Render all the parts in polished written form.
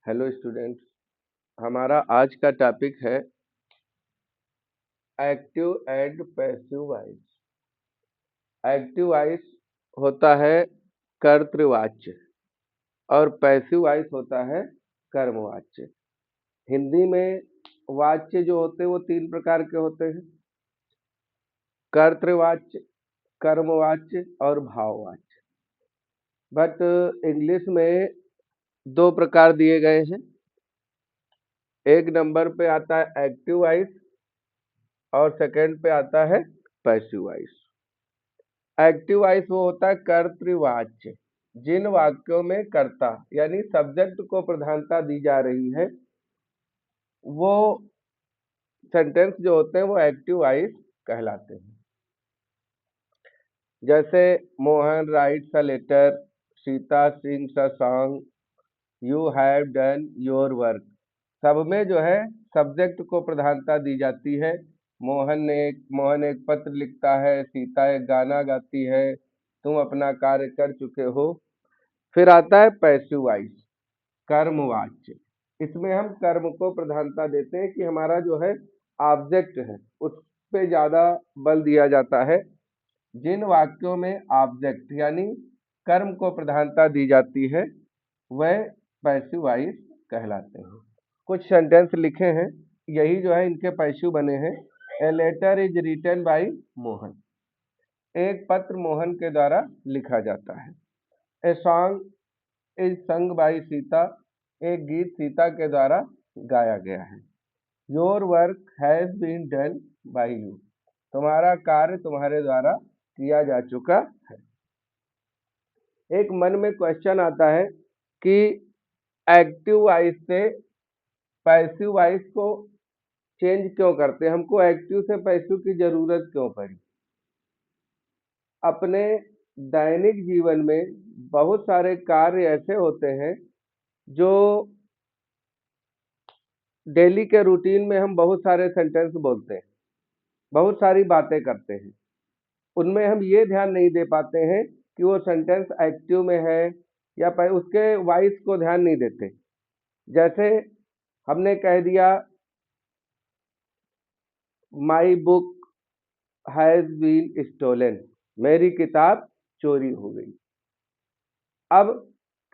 Hello students. हमारा आज का टॉपिक है active and passive voice. Active voice होता है कर्तृवाच्य और पैसिव वॉइस होता है कर्मवाच्य। हिंदी में वाच्य जो होते हैं वो तीन प्रकार के होते हैं: कर्तृवाच्य, कर्मवाच्य और भाववाच्य। बट इंग्लिश में दो प्रकार दिए गए हैं। एक नंबर पे आता है एक्टिव वॉइस और सेकंड पे आता है पैसिव वॉइस। एक्टिव वॉइस वो होता है कर्तृवाच्य, जिन वाक्यों में कर्ता यानी सब्जेक्ट को प्रधानता दी जा रही है वो सेंटेंस जो होते हैं वो एक्टिव वॉइस कहलाते हैं। जैसे Mohan writes a letter, Sita sings a song, you have done your work. सब में जो है सब्जेक्ट को प्रधानता दी जाती है। मोहन एक पत्र लिखता है, सीता एक गाना गाती है, तुम अपना कार्य कर चुके हो। फिर आता है पैसिव वॉइस, कर्मवाच्य। इसमें हम कर्म को प्रधानता देते हैं कि हमारा जो है ऑब्जेक्ट है उस पे ज्यादा बल दिया जाता है। जिन वाक्यों में ऑब्जेक्ट यानी कर्म को प्रधानता दी जाती है वह पैसिव वॉइस कहलाते हैं। कुछ सेंटेंस लिखे हैं, यही जो है इनके पैसिव बने हैं। A letter is written by Mohan, एक पत्र मोहन के द्वारा लिखा जाता है। A song is sung by Sita, एक गीत सीता के द्वारा गाया गया है। Your work has been done by you, तुम्हारा कार्य तुम्हारे द्वारा किया जा चुका है। एक मन में क्वेश्चन आता है कि एक्टिव वॉइस से पैसिव वॉइस को चेंज क्यों करते हैं, हमको एक्टिव से पैसिव की जरूरत क्यों पड़ी। अपने दैनिक जीवन में बहुत सारे कार्य ऐसे होते हैं जो डेली के रूटीन में हम बहुत सारे सेंटेंस बोलते हैं, बहुत सारी बातें करते हैं। उनमें हम ये ध्यान नहीं दे पाते हैं कि वो सेंटेंस एक्टिव में है या उसके वॉइस को ध्यान नहीं देते। जैसे हमने कह दिया my book has been stolen, मेरी किताब चोरी हो गई। अब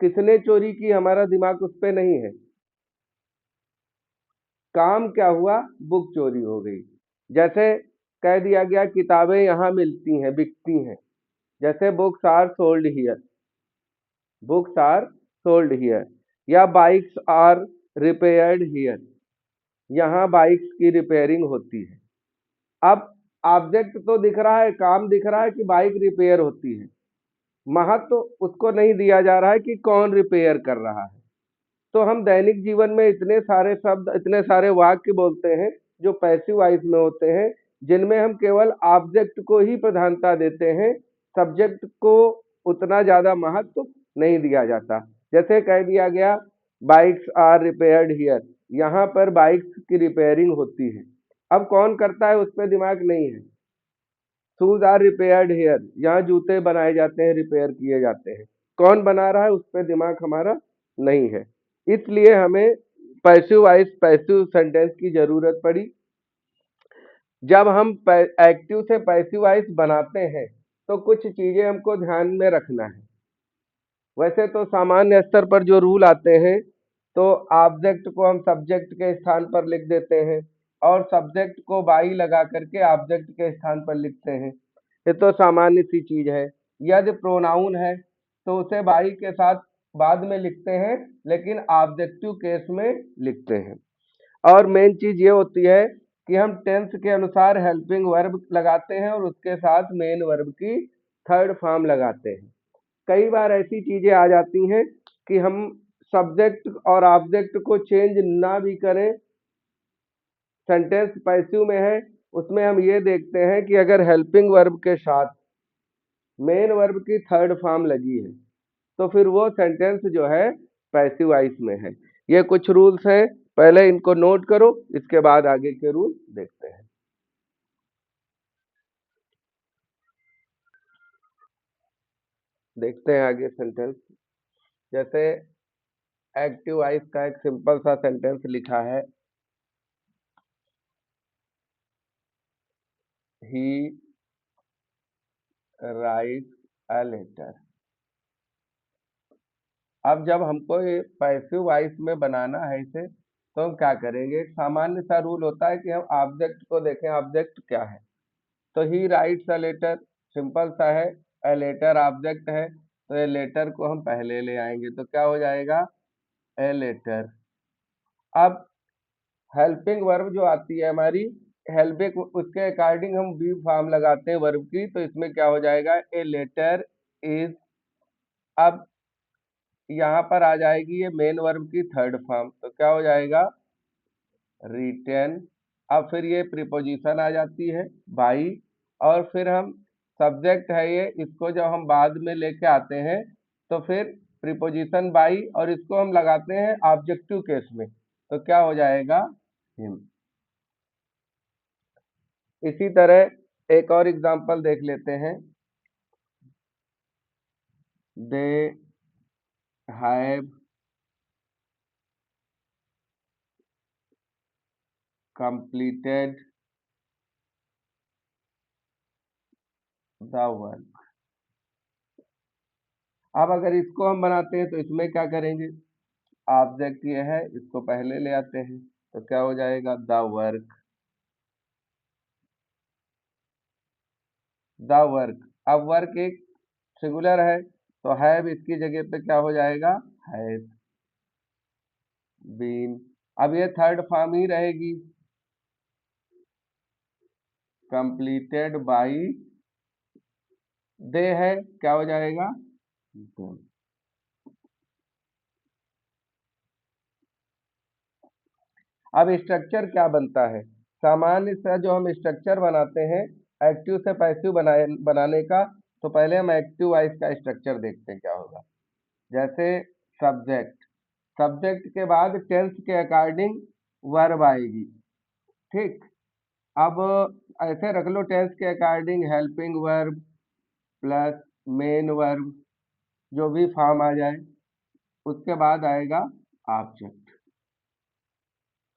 किसने चोरी की हमारा दिमाग उस पे नहीं है, काम क्या हुआ, बुक चोरी हो गई। जैसे कह दिया गया किताबें यहाँ मिलती हैं, बिकती हैं। जैसे books are sold here, books are sold here. या बाइक्स आर रिपेयर्ड हियर, यहाँ बाइक्स की रिपेयरिंग होती है। अब ऑब्जेक्ट तो दिख रहा है, काम दिख रहा है कि बाइक रिपेयर होती है, महत्व तो उसको नहीं दिया जा रहा है कि कौन रिपेयर कर रहा है। तो हम दैनिक जीवन में इतने सारे शब्द, इतने सारे वाक्य बोलते हैं जो पैसिव वॉइस में होते हैं, जिनमें हम केवल ऑब्जेक्ट को ही प्रधानता देते हैं, सब्जेक्ट को उतना ज्यादा महत्व नहीं दिया जाता। जैसे कह दिया गया बाइक्स आर रिपेयर्ड हियर, यहाँ पर बाइक्स की रिपेयरिंग होती है। अब कौन करता है उस पर दिमाग नहीं है। शूज आर रिपेयर्ड हेयर, यहाँ जूते बनाए जाते हैं, रिपेयर किए जाते हैं। कौन बना रहा है उस पर दिमाग हमारा नहीं है। इसलिए हमें पैसिव वॉइस, पैसिव सेंटेंस की जरूरत पड़ी। जब हम एक्टिव से पैसिव वॉइस बनाते हैं तो कुछ चीजें हमको ध्यान में रखना है। वैसे तो सामान्य स्तर पर जो रूल आते हैं तो ऑब्जेक्ट को हम सब्जेक्ट के स्थान पर लिख देते हैं और सब्जेक्ट को बाई लगा करके ऑब्जेक्ट के स्थान पर लिखते हैं। ये तो सामान्य सी चीज है। यदि प्रोनाउन है तो उसे बाई के साथ बाद में लिखते हैं, लेकिन ऑब्जेक्टिव केस में लिखते हैं। और मेन चीज ये होती है कि हम टेंस के अनुसार हेल्पिंग वर्ब लगाते हैं और उसके साथ मेन वर्ब की थर्ड फॉर्म लगाते हैं। कई बार ऐसी चीजें आ जाती हैं कि हम सब्जेक्ट और ऑब्जेक्ट को चेंज ना भी करें, सेंटेंस पैसिव में है, उसमें हम ये देखते हैं कि अगर हेल्पिंग वर्ब के साथ मेन वर्ब की थर्ड फॉर्म लगी है तो फिर वो सेंटेंस जो है पैसिव वॉइस में है। ये कुछ रूल्स हैं, पहले इनको नोट करो, इसके बाद आगे के रूल देखते हैं। देखते हैं आगे सेंटेंस। जैसे एक्टिव वॉइस का एक सिंपल सा सेंटेंस लिखा है, ही राइट अ लेटर। अब जब हमको ये पैसिव वॉइस में बनाना है इसे, तो हम क्या करेंगे, एक सामान्य सा रूल होता है कि हम ऑब्जेक्ट को देखें, ऑब्जेक्ट क्या है। तो he writes a letter simple सा है, अ लेटर ऑब्जेक्ट है, तो ये लेटर को हम पहले ले आएंगे, तो क्या हो जाएगा, ए लेटर। अब हेल्पिंग वर्ब जो आती है हमारी, हेल्पिंग, उसके अकॉर्डिंग हम बी फॉर्म लगाते हैं वर्ब की, तो इसमें क्या हो जाएगा, ए लेटर इज। अब यहाँ पर आ जाएगी ये मेन वर्ब की थर्ड फॉर्म, तो क्या हो जाएगा, रिटेन। अब फिर ये प्रीपोजिशन आ जाती है बाई, और फिर हम सब्जेक्ट है ये, इसको जब हम बाद में लेके आते हैं तो फिर प्रीपोजिशन बाई, और इसको हम लगाते हैं ऑब्जेक्टिव केस में, तो क्या हो जाएगा, हिम। इसी तरह एक और एग्जांपल देख लेते हैं, they have completed the work. अब अगर इसको हम बनाते हैं तो इसमें क्या करेंगे, ऑब्जेक्ट ये है, इसको पहले ले आते हैं, तो क्या हो जाएगा, द वर्क, द वर्क। अब वर्क एक सिंगुलर है, तो हैव इसकी जगह पे क्या हो जाएगा, हैज बीन। अब ये थर्ड फॉर्म ही रहेगी, कंप्लीटेड बाई, दे है, क्या हो जाएगा, them। अब स्ट्रक्चर क्या बनता है, सामान्य सा जो हम स्ट्रक्चर बनाते हैं एक्टिव से पैसिव बनाने का, तो पहले हम एक्टिव वॉइस का स्ट्रक्चर देखते हैं क्या होगा। जैसे सब्जेक्ट, सब्जेक्ट के बाद टेंस के अकॉर्डिंग वर्ब आएगी, ठीक। अब ऐसे रख लो, टेंस के according helping verb plus main verb, जो भी फॉर्म आ जाए, उसके बाद आएगा ऑब्जेक्ट।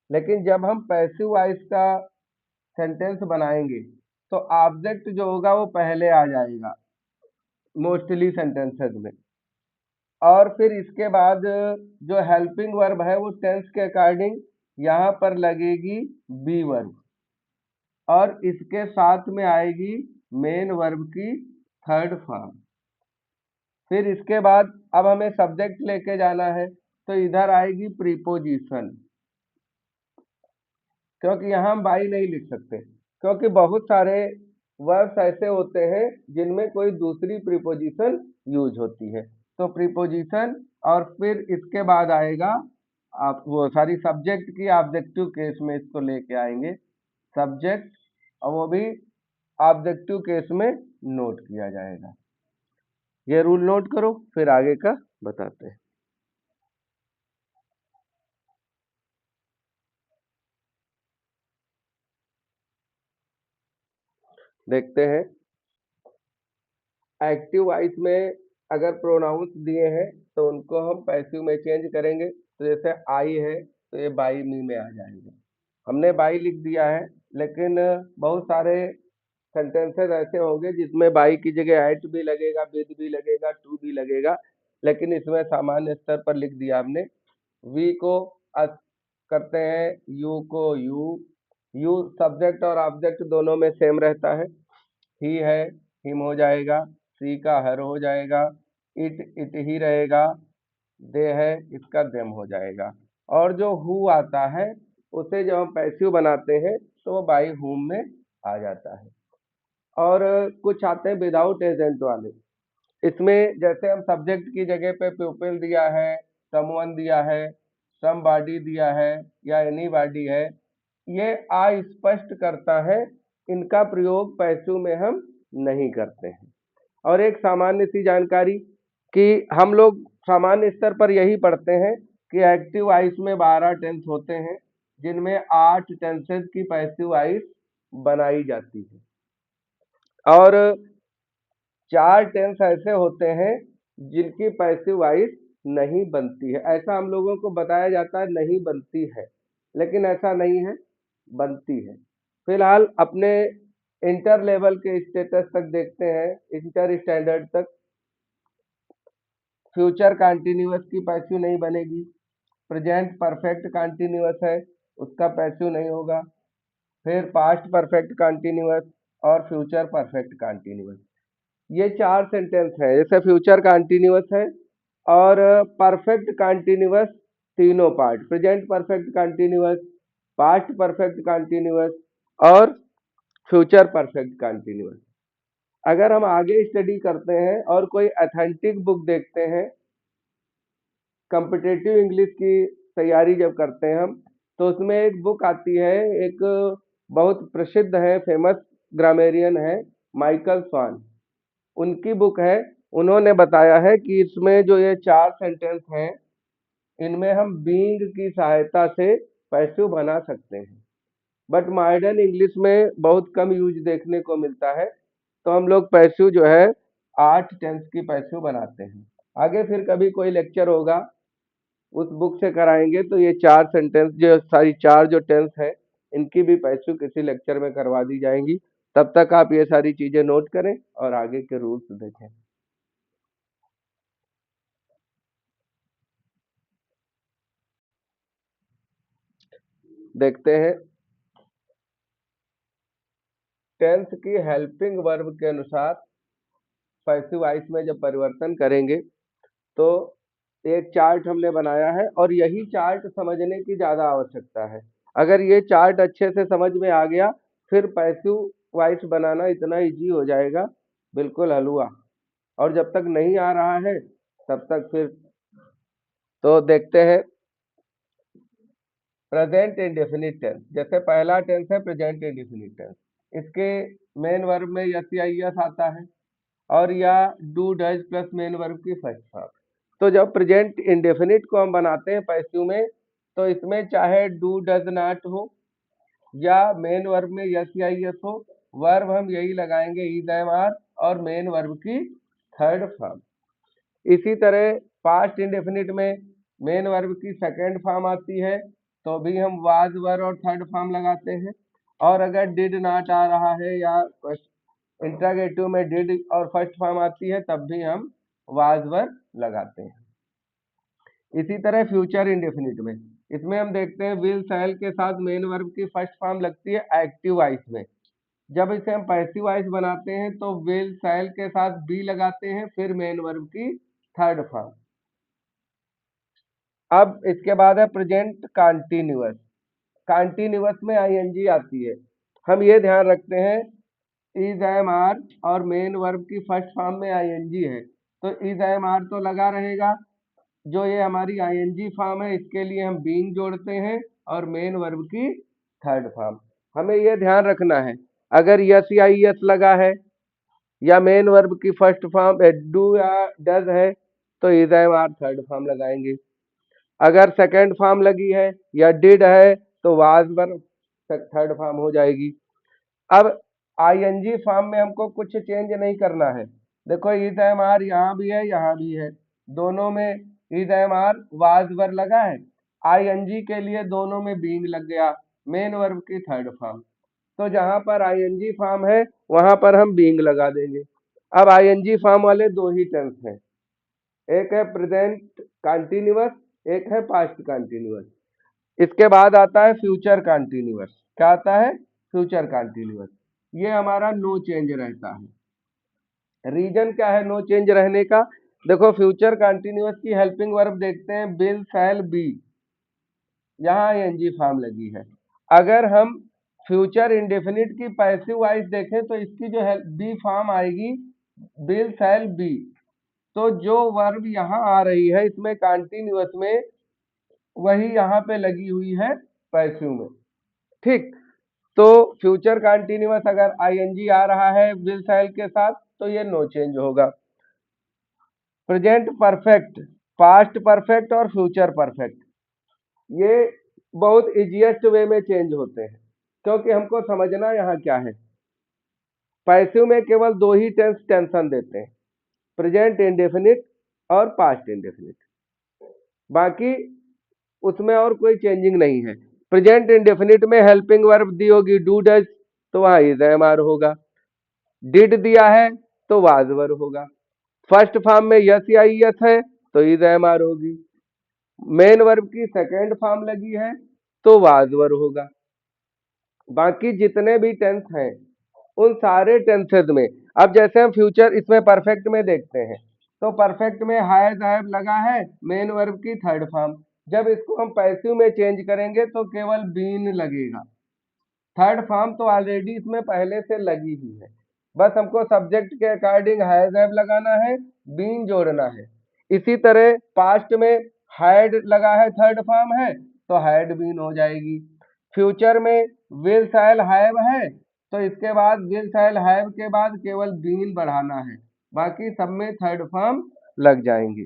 लेकिन जब हम पैसिव वॉइस का सेंटेंस बनाएंगे तो ऑब्जेक्ट जो होगा वो पहले आ जाएगा मोस्टली सेंटेंसेस में, और फिर इसके बाद जो हेल्पिंग वर्ब है वो टेंस के अकॉर्डिंग यहाँ पर लगेगी बी वर्ब, और इसके साथ में आएगी मेन वर्ब की थर्ड फॉर्म। फिर इसके बाद अब हमें सब्जेक्ट लेके जाना है, तो इधर आएगी प्रीपोजिशन, क्योंकि यहाँ हम बाई नहीं लिख सकते, क्योंकि बहुत सारे वर्ब्स ऐसे होते हैं जिनमें कोई दूसरी प्रीपोजिशन यूज होती है, तो प्रीपोजिशन, और फिर इसके बाद आएगा आप वो सारी सब्जेक्ट की ऑब्जेक्टिव केस में इसको लेके आएंगे, सब्जेक्ट, और वो भी ऑब्जेक्टिव केस में नोट किया जाएगा। ये रूल नोट करो, फिर आगे का बताते हैं। देखते हैं, एक्टिव वॉइस में अगर प्रोनाउंस दिए हैं तो उनको हम पैसिव में चेंज करेंगे, तो जैसे आई है तो ये बाई मी में आ जाएगा, हमने बाई लिख दिया है, लेकिन बहुत सारे सेंटेंसेस ऐसे होंगे जिसमें बाई की जगह एट भी लगेगा, विद भी लगेगा, टू भी लगेगा, लेकिन इसमें सामान्य स्तर पर लिख दिया हमने, वी को अस करते हैं, यू को यू, यू सब्जेक्ट और ऑब्जेक्ट दोनों में सेम रहता है, ही है हिम हो जाएगा, सी का हर हो जाएगा, इट ही रहेगा, दे है इसका देम हो जाएगा, और जो हु आता है उसे जब हम पैसिव बनाते हैं तो वो बाई हुम में आ जाता है। और कुछ आते हैं विदाउट एजेंट वाले, इसमें जैसे हम सब्जेक्ट की जगह पे प्यूपिल दिया है, समवन दिया है, सम बॉडी दिया है, या एनी बॉडी है, ये अस्पष्ट करता है, इनका प्रयोग पैसिव में हम नहीं करते हैं। और एक सामान्य सी जानकारी कि हम लोग सामान्य स्तर पर यही पढ़ते हैं कि एक्टिव वॉइस में 12 टेंस होते हैं, जिनमें 8 टेंसेस की पैसिव वॉइस बनाई जाती है, और 4 टेंस ऐसे होते हैं जिनकी पैसिव वॉइस नहीं बनती है। ऐसा हम लोगों को बताया जाता है नहीं बनती है, लेकिन ऐसा नहीं है, बनती है। फिलहाल अपने इंटर लेवल के स्टेटस तक देखते हैं, इंटर स्टैंडर्ड तक। फ्यूचर कंटिन्यूअस की पैसिव नहीं बनेगी। प्रेजेंट परफेक्ट कंटिन्यूअस है, उसका पैसिव नहीं होगा। फिर पास्ट परफेक्ट कंटिन्यूअस और फ्यूचर परफेक्ट कंटिन्यूअस, ये 4 सेंटेंस है। जैसे फ्यूचर कंटिन्यूअस है और परफेक्ट कंटिन्यूअस तीनों part, present perfect continuous, past perfect continuous और फ्यूचर परफेक्ट कंटिन्यूअस। अगर हम आगे स्टडी करते हैं और कोई अथेंटिक बुक देखते हैं, कॉम्पिटिटिव इंग्लिश की तैयारी जब करते हैं हम, तो उसमें एक बुक आती है, एक बहुत प्रसिद्ध है, फेमस ग्रामेरियन है, माइकल स्वान। उनकी बुक है। उन्होंने बताया है कि इसमें जो ये 4 सेंटेंस हैं, इनमें हम बीइंग की सहायता से पैसिव बना सकते हैं। बट मॉडर्न इंग्लिश में बहुत कम यूज देखने को मिलता है, तो हम लोग पैसिव जो है 8 टेंस की पैसिव बनाते हैं। आगे फिर कभी कोई लेक्चर होगा, उस बुक से कराएंगे, तो ये 4 सेंटेंस जो सारी 4 जो टेंस है, इनकी भी पैसिव किसी लेक्चर में करवा दी जाएंगी। तब तक आप ये सारी चीजें नोट करें और आगे के रूल्स देखें। देखते हैं, टेंस की हेल्पिंग वर्ब के अनुसार पैसिव वॉइस में जब परिवर्तन करेंगे, तो एक चार्ट हमने बनाया है और यही चार्ट समझने की ज्यादा आवश्यकता है। अगर ये चार्ट अच्छे से समझ में आ गया, फिर पैसिव वॉइस बनाना इतना इजी हो जाएगा, बिल्कुल हलवा। और जब तक नहीं आ रहा है, तब तक फिर तो देखते हैं प्रेजेंट इंडेफिनिट टेंस। जैसे पहला टेंस है प्रेजेंट इंडेफिनिट टेंस, इसके मेन वर्ब में यस या यस आता है, और या do does plus main verb की फर्स्ट फॉर्म। तो जब प्रेजेंट इंडेफिनिट को हम बनाते हैं पैसिव में, तो इसमें चाहे डू डज नॉट हो या मेन वर्ब में यस या यस हो, वर्ब हम यही लगाएंगे इज एम आर और मेन वर्ब की थर्ड फॉर्म। इसी तरह पास्ट इंडेफिनिट में मेन वर्ब की सेकंड फॉर्म आती है, तो भी हम वाज वर और थर्ड फॉर्म लगाते हैं। और अगर डिड नॉट आ रहा है या इंट्रागेटिव में डिड और फर्स्ट फॉर्म आती है, तब भी हम वाज वर लगाते हैं। इसी तरह फ्यूचर इंडेफिनिट में, इसमें हम देखते हैं विल शैल के साथ मेन वर्ब की फर्स्ट फॉर्म लगती है एक्टिव वॉइस में। जब इसे हम पैसिव वॉइस बनाते हैं, तो विल शैल के साथ बी लगाते हैं, फिर मेन वर्ब की थर्ड फॉर्म। अब इसके बाद है प्रेजेंट कंटिन्यूअस। कंटिन्यूअस में आईएनजी आती है। हम ये ध्यान रखते हैं, इज एम आर और मेन वर्ब की फर्स्ट फॉर्म में आईएनजी है, तो इज एम आर तो लगा रहेगा। जो ये हमारी आईएनजी फॉर्म है, इसके लिए हम बीइंग जोड़ते हैं और मेन वर्ब की थर्ड फॉर्म। हमें ये ध्यान रखना है, अगर यस या यस लगा है या मेन वर्ब की फर्स्ट फॉर्म डू या डज है, तो is am are third form लगाएंगे। अगर सेकंड फॉर्म लगी है या डिड है, तो वाज वर थर्ड फॉर्म हो जाएगी। अब आईएनजी फॉर्म में हमको कुछ चेंज नहीं करना है। देखो इज एम आर यहाँ भी है, यहाँ भी है, दोनों में is am are was were लगा है। आईएनजी के लिए दोनों में बीइंग लग गया, मेन वर्ब की थर्ड फॉर्म। तो जहां पर आईएनजी फॉर्म है, वहां पर हम बीइंग लगा देंगे। अब आईएनजी फॉर्म वाले दो ही टेंस हैं, एक है प्रेजेंट कंटिन्यूअस, एक है पास्ट कंटिन्यूअस। इसके बाद आता है फ्यूचर कंटिन्यूअस। क्या आता है? Future continuous. ये हमारा नो चेंज रहता है। रीजन क्या है नो चेंज रहने का? देखो फ्यूचर कंटिन्यूअस की हेल्पिंग वर्ब देखते हैं, विल शैल बी, यहाँ एनजी फॉर्म लगी है। अगर हम फ्यूचर इंडेफिनिट की पैसिव वॉइस देखें, तो इसकी जो है बी फॉर्म आएगी, विल शैल बी। तो जो वर्ब यहाँ आ रही है इसमें कंटिन्यूअस में, वही यहाँ पे लगी हुई है पैसिव में। ठीक, तो फ्यूचर कंटिन्यूअस अगर आईएनजी आ रहा है विल शैल के साथ, तो ये नो चेंज होगा। प्रेजेंट परफेक्ट, पास्ट परफेक्ट और फ्यूचर परफेक्ट, ये बहुत इजीएस्ट वे में चेंज होते हैं, क्योंकि हमको समझना यहाँ क्या है। पैसिव में केवल दो ही टेंस टेंशन देते हैं, प्रेजेंट इंडेफिनिट और पास्ट इंडेफिनिट। बाकी उसमें और कोई चेंजिंग नहीं है। प्रेजेंट इंडेफिनिट में हेल्पिंग वर्ब दी होगी डू डज, तो वहां इज एम आर होगा। डिड दिया है तो वाज वर होगा। फर्स्ट फॉर्म में यस या यस है तो इज एम आर होगी। मेन वर्ब की सेकेंड फॉर्म लगी है तो वाज वर होगा। बाकी जितने भी टेंस हैं उन सारे टेंसेज में, अब जैसे हम फ्यूचर इसमें परफेक्ट में देखते हैं, तो परफेक्ट में हैज हैव लगा है मेन वर्ब की थर्ड फॉर्म। जब इसको हम पैसिव में चेंज करेंगे तो केवल बीन लगेगा। थर्ड फॉर्म तो ऑलरेडी इसमें पहले से लगी ही है, बस हमको सब्जेक्ट के अकॉर्डिंग हैज हैव लगाना है, बीन जोड़ना है। इसी तरह पास्ट में हैड लगा है थर्ड फॉर्म है तो हैड बीन हो जाएगी। फ्यूचर में विल शैल हैव है तो इसके बाद विल शैल हैव के बाद केवल बीन बढ़ाना है, बाकी सब में थर्ड फॉर्म लग जाएंगी।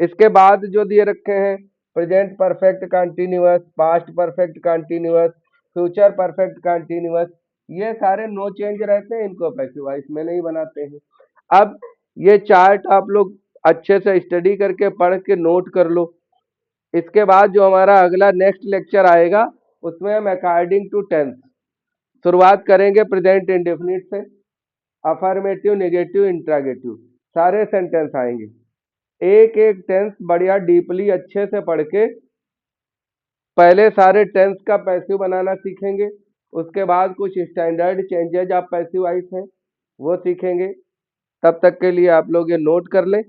इसके बाद जो दिए रखे हैं present perfect continuous, past perfect continuous, future perfect continuous, ये सारे नो चेंज रहते हैं, इनको पैसिव वॉइस में नहीं बनाते हैं। अब ये चार्ट आप लोग अच्छे से स्टडी करके पढ़ के नोट कर लो। इसके बाद जो हमारा अगला नेक्स्ट लेक्चर आएगा उसमें हम अकॉर्डिंग टू टेंस शुरुआत करेंगे प्रेजेंट इंडेफिनिट से। अफर्मेटिव, नेगेटिव, इंट्रागेटिव सारे सेंटेंस आएंगे। एक एक टेंस बढ़िया डीपली अच्छे से पढ़ के पहले सारे टेंस का पैसिव बनाना सीखेंगे। उसके बाद कुछ स्टैंडर्ड चेंजेज आप पैसिव वॉइस हैं वो सीखेंगे। तब तक के लिए आप लोग ये नोट कर लें।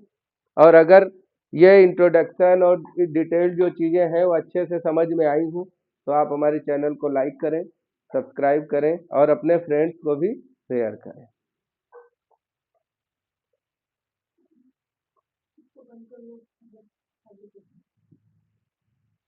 और अगर ये इंट्रोडक्शन और डिटेल जो चीज़ें हैं वो अच्छे से समझ में आई हों तो आप हमारे चैनल को लाइक करें, सब्सक्राइब करें और अपने फ्रेंड्स को भी शेयर करें।